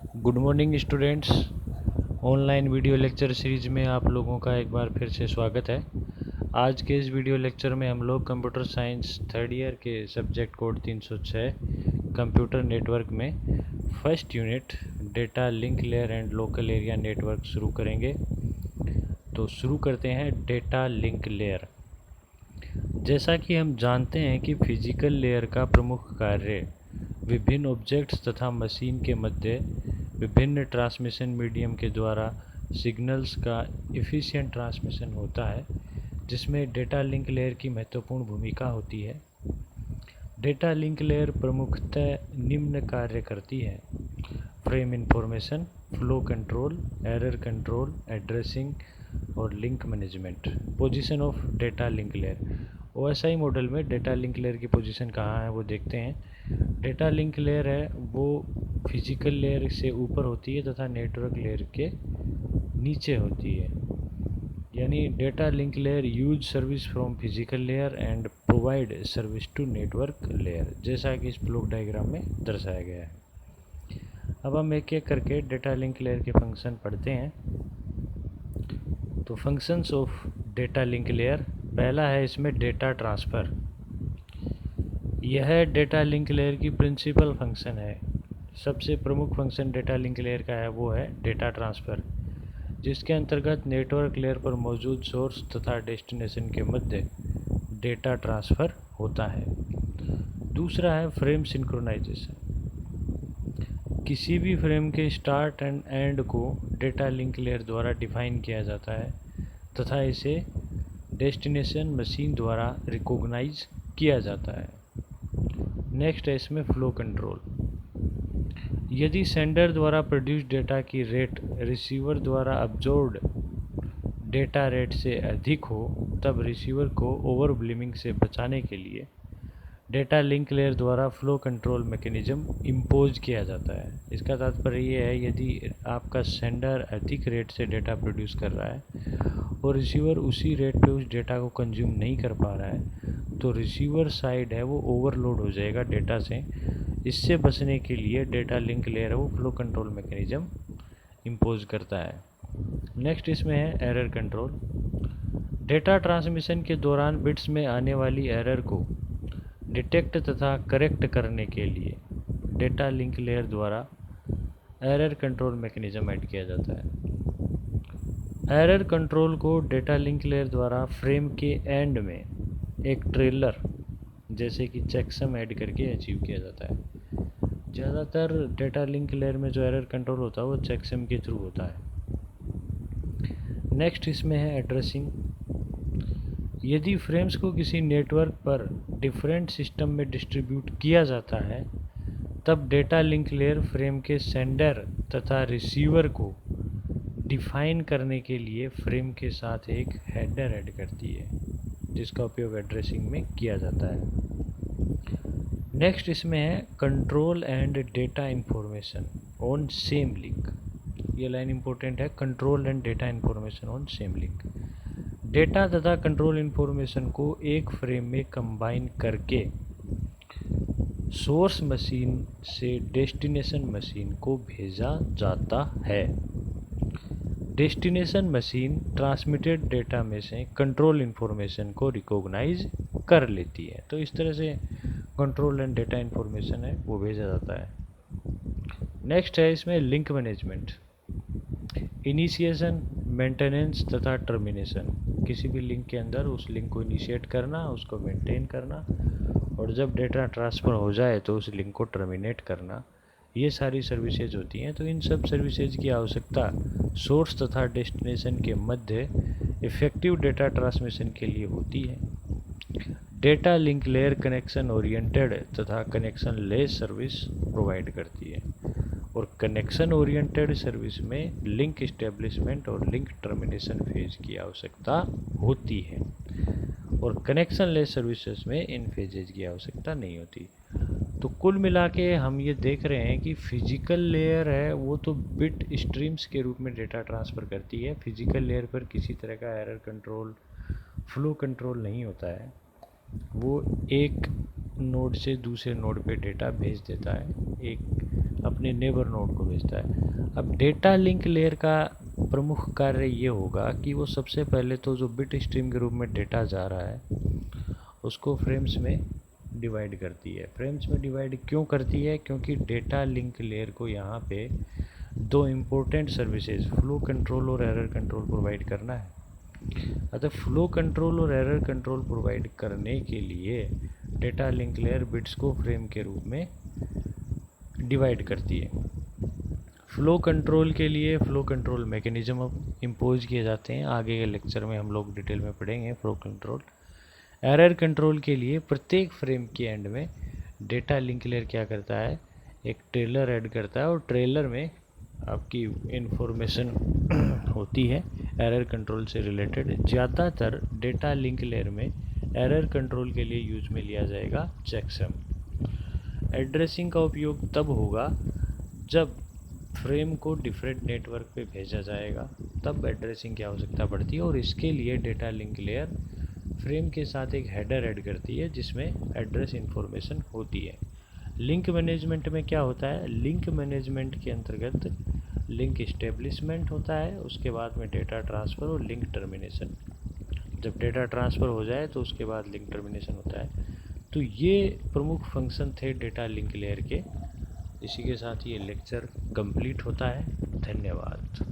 Good morning students. Online video lecture series में आप लोगों का एक बार फिर से स्वागत है। आज के इस वीडियो लेक्चर में हम लोग कंप्यूटर साइंस थर्ड ईयर के सब्जेक्ट कोड 306 कंप्यूटर नेटवर्क में first unit data link layer and local area network शुरू करेंगे। तो शुरू करते हैं डेटा लिंक लेयर। जैसा कि हम जानते हैं कि फिजिकल लेयर का प्रमुख कार्य विभिन्न ऑब्जेक्ट्स तथा मशीन के मध्य विभिन्न ट्रांसमिशन मीडियम के द्वारा सिग्नल्स का एफिशिएंट ट्रांसमिशन होता है, जिसमें डेटा लिंक लेयर की महत्वपूर्ण भूमिका होती है। डेटा लिंक लेयर प्रमुखतः निम्न कार्य करती है: frame information, flow control, error control, addressing और link management. Position of data link layer. OSI model में डेटा लिंक लेयर की पोजीशन कहाँ है वो देखते हैं। डेटा लिंक लेयर है वो फिजिकल लेयर से ऊपर होती है तथा नेटवर्क लेयर के नीचे होती है। यानी data link layer use service from physical layer and provide service to network layer, जैसा कि इस ब्लॉक डायग्राम में दर्शाया गया है। अब हम एक एक करके डेटा लिंक लेयर के फंक्शन पढ़ते हैं। तो functions of data link layer, पहला है इसमें डेटा ट्रांसफ़र। यह डेटा लिंक लेयर की प्रिंसिपल फंक्शन है। सबसे प्रमुख फंक्शन डेटा लिंक लेयर का है वो है डेटा ट्रांसफ़र, जिसके अंतर्गत नेटवर्क लेयर पर मौजूद सोर्स तथा डेस्टिनेशन के मध्य डेटा ट्रांसफ़र होता है। दूसरा है फ्रेम सिंक्रोनाइजेशन। किसी भी फ्रेम के स्टार्ट एंड एंड को डेटा लिंक लेयर द्वारा डिफाइन किया जाता है तथा इसे डेस्टिनेशन मशीन द्वारा रिकॉग्नाइज किया जाता है। नेक्स्ट है इसमें फ्लो कंट्रोल। यदि सेंडर द्वारा प्रोड्यूस डेटा की रेट रिसीवर द्वारा अब्जॉर्ब्ड डेटा रेट से अधिक हो, तब रिसीवर को ओवरब्लिमिंग से बचाने के लिए डेटा लिंक लेयर द्वारा फ्लो कंट्रोल मैकेनिज्म इम्पोज किया जाता है। इसका तात्पर्य ये है, यदि आपका सेंडर अधिक रेट से डेटा प्रोड्यूस कर रहा है और रिसीवर उसी रेट पे उस डेटा को कंज्यूम नहीं कर पा रहा है, तो रिसीवर साइड है वो ओवरलोड हो जाएगा डेटा से। इससे बचने के लिए डेटा लिंक लेयर है वो फ्लो कंट्रोल मैकेनिज्म इम्पोज करता है। नेक्स्ट इसमें है एरर कंट्रोल। डेटा ट्रांसमिशन के दौरान बिट्स में आने वाली एरर को डिटेक्ट तथा करेक्ट करने के लिए डेटा लिंक लेयर द्वारा एरर कंट्रोल मैकेनिज्म ऐड किया जाता है। एरर कंट्रोल को डेटा लिंक लेयर द्वारा फ्रेम के एंड में एक ट्रेलर जैसे कि चेकसम ऐड करके अचीव किया जाता है। ज़्यादातर डेटा लिंक लेयर में जो एरर कंट्रोल होता है वो चेकसम के थ्रू होता है। नेक्स्ट इसमें है एड्रेसिंग। यदि फ्रेम्स को किसी नेटवर्क पर डिफरेंट सिस्टम में डिस्ट्रीब्यूट किया जाता है, तब डेटा लिंक लेयर फ्रेम के सेंडर तथा रिसीवर को डिफाइन करने के लिए फ्रेम के साथ एक हेडर ऐड करती है, जिसका उपयोग एड्रेसिंग में किया जाता है। नेक्स्ट इसमें है control and data information on same link. ये लाइन इंपॉर्टेंट है, control and data information on same link. Data तथा कंट्रोल इंफॉर्मेशन को एक फ्रेम में कंबाइन करके सोर्स मशीन से डेस्टिनेशन मशीन को भेजा जाता है। डेस्टिनेशन मशीन ट्रांसमिटेड डेटा में से कंट्रोल इंफॉर्मेशन को रिकॉग्नाइज कर लेती है। तो इस तरह से कंट्रोल एंड डेटा इंफॉर्मेशन है वो भेजा जाता है। नेक्स्ट है इसमें लिंक मैनेजमेंट। इनिशिएशन, मेंटेनेंस तथा टर्मिनेशन। किसी भी लिंक के अंदर उस लिंक को इनिशिएट करना, उसको मेंटेन करना, और जब डेटा ट्रांसफ़र हो जाए तो उस लिंक को टर्मिनेट करना, ये सारी सर्विसेज होती हैं। तो इन सब सर्विसेज की आवश्यकता सोर्स तथा डेस्टिनेशन के मध्य इफ़ेक्टिव डेटा ट्रांसमिशन के लिए होती है। Data link layer connection oriented तथा कनेक्शन लेस सर्विस प्रोवाइड करती है, और कनेक्शन ओरिएंटेड सर्विस में लिंक इस्टेब्लिशमेंट और लिंक टर्मिनेशन फेज की आवश्यकता होती है, और कनेक्शन लेस सर्विसेज में इन फेजेज की आवश्यकता नहीं होती। तो कुल मिला के हम ये देख रहे हैं कि फिजिकल लेयर है वो तो बिट स्ट्रीम्स के रूप में डेटा ट्रांसफ़र करती है। फिजिकल लेयर पर किसी तरह का एरर कंट्रोल, फ्लो कंट्रोल नहीं होता है। वो एक नोड से दूसरे नोड पे डेटा भेज देता है। एक अपने नेबर नोड को भेजता है। अब डेटा लिंक लेयर का प्रमुख कार्य ये होगा कि वो सबसे पहले तो जो बिट स्ट्रीम के रूप में डेटा जा रहा है उसको फ्रेम्स में डिवाइड करती है। फ्रेम्स में डिवाइड क्यों करती है? क्योंकि डेटा लिंक लेयर को यहाँ पे दो इम्पोर्टेंट सर्विसेज फ्लो कंट्रोल और एरर कंट्रोल प्रोवाइड करना है। अतः फ्लो कंट्रोल और एरर कंट्रोल प्रोवाइड करने के लिए डेटा लिंक लेयर बिट्स को फ्रेम के रूप में डिवाइड करती है। फ्लो कंट्रोल के लिए फ्लो कंट्रोल मैकेनिज्म इम्पोज किए जाते हैं, आगे के लेक्चर में हम लोग डिटेल में पढ़ेंगे फ्लो कंट्रोल। एरर कंट्रोल के लिए प्रत्येक फ्रेम के एंड में डेटा लिंक लेयर क्या करता है, एक ट्रेलर ऐड करता है और ट्रेलर में आपकी इंफॉर्मेशन होती है एरर कंट्रोल से रिलेटेड। ज़्यादातर डेटा लिंक लेयर में एरर कंट्रोल के लिए यूज में लिया जाएगा चेकसम। एड्रेसिंग का उपयोग तब होगा जब फ्रेम को डिफरेंट नेटवर्क पे भेजा जाएगा, तब एड्रेसिंग की आवश्यकता पड़ती है और इसके लिए डेटा लिंक लेयर फ्रेम के साथ एक हेडर ऐड करती है जिसमें एड्रेस इंफॉर्मेशन होती है। लिंक मैनेजमेंट में क्या होता है? लिंक मैनेजमेंट के अंतर्गत लिंक इस्टेब्लिशमेंट होता है, उसके बाद में डेटा ट्रांसफ़र और लिंक टर्मिनेशन। जब डेटा ट्रांसफ़र हो जाए तो उसके बाद लिंक टर्मिनेशन होता है। तो ये प्रमुख फंक्शन थे डेटा लिंक लेयर के। इसी के साथ ये लेक्चर कंप्लीट होता है। धन्यवाद।